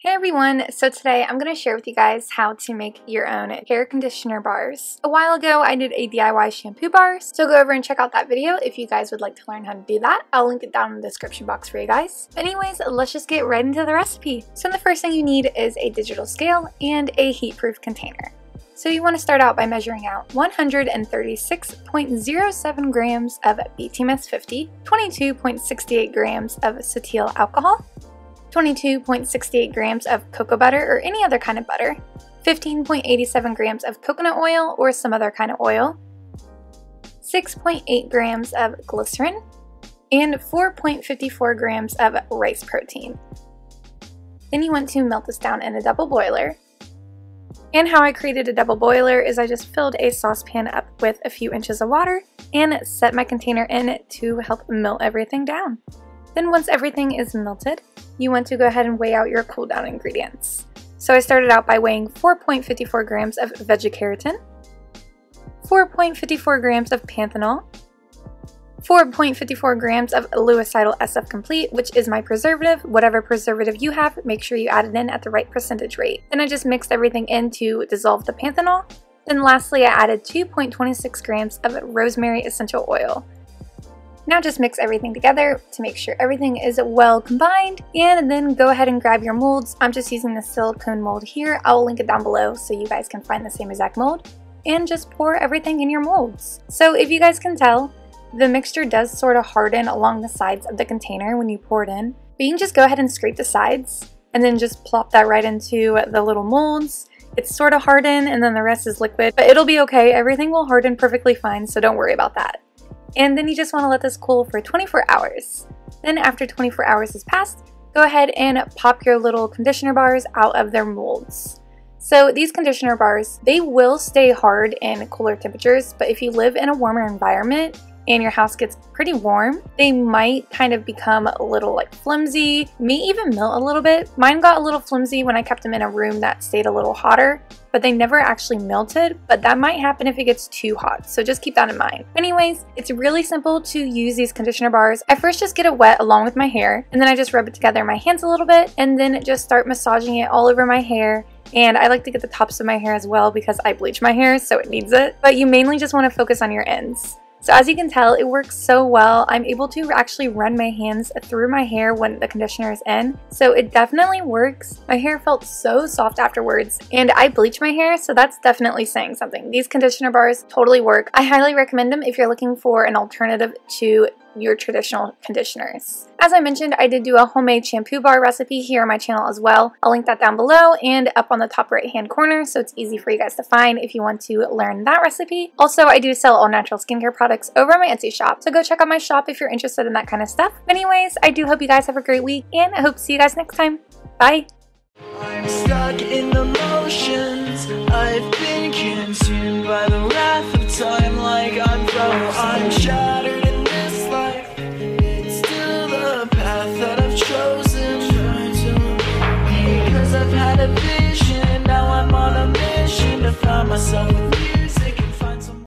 Hey everyone, so today I'm going to share with you guys how to make your own hair conditioner bars. A while ago I did a DIY shampoo bar, so go over and check out that video if you guys would like to learn how to do that. I'll link it down in the description box for you guys. Anyways, let's just get right into the recipe. So the first thing you need is a digital scale and a heat-proof container. So you want to start out by measuring out 136.07 grams of BTMS 50, 22.68 grams of cetyl alcohol, 22.68 grams of cocoa butter or any other kind of butter, 15.87 grams of coconut oil or some other kind of oil, 6.8 grams of glycerin, and 4.54 grams of rice protein. Then you want to melt this down in a double boiler. And how I created a double boiler is I just filled a saucepan up with a few inches of water and set my container in it to help melt everything down. Then once everything is melted, you want to go ahead and weigh out your cool down ingredients. So I started out by weighing 4.54 grams of veggie-keratin, 4.54 grams of panthenol, 4.54 grams of Lewicidal SF Complete, which is my preservative. Whatever preservative you have, make sure you add it in at the right percentage rate. Then I just mixed everything in to dissolve the panthenol. Then lastly, I added 2.26 grams of rosemary essential oil. Now just mix everything together to make sure everything is well combined, and then go ahead and grab your molds. I'm just using the silicone mold here. I'll link it down below so you guys can find the same exact mold, and just pour everything in your molds. So if you guys can tell, the mixture does sort of harden along the sides of the container when you pour it in, but you can just go ahead and scrape the sides and then just plop that right into the little molds. It's sort of hardened and then the rest is liquid, but it'll be okay. Everything will harden perfectly fine, so don't worry about that. And then you just want to let this cool for 24 hours. Then after 24 hours has passed, go ahead and pop your little conditioner bars out of their molds. So these conditioner bars, they will stay hard in cooler temperatures, but if you live in a warmer environment and your house gets pretty warm, they might kind of become a little like flimsy, may even melt a little bit. Mine got a little flimsy when I kept them in a room that stayed a little hotter, but they never actually melted, but that might happen if it gets too hot, so just keep that in mind. Anyways, it's really simple to use these conditioner bars. I first just get it wet along with my hair, and then I just rub it together in my hands a little bit, and then just start massaging it all over my hair. And I like to get the tops of my hair as well because I bleach my hair, so it needs it. But you mainly just want to focus on your ends. So as you can tell, it works so well. I'm able to actually run my hands through my hair when the conditioner is in. So it definitely works. My hair felt so soft afterwards, and I bleach my hair, so that's definitely saying something. These conditioner bars totally work. I highly recommend them if you're looking for an alternative to your traditional conditioners. As I mentioned, I did do a homemade shampoo bar recipe here on my channel as well. I'll link that down below and up on the top right hand corner, so it's easy for you guys to find if you want to learn that recipe. Also, I do sell all natural skincare products over on my Etsy shop, so go check out my shop if you're interested in that kind of stuff. Anyways, I do hope you guys have a great week, and I hope to see you guys next time. Bye! I'm stuck in the motions. I've been consumed by the wrath of time like I'm I'm shattered in this life. It's still the path that I've chosen. Because I've had a vision, now I'm on a mission to find myself with you.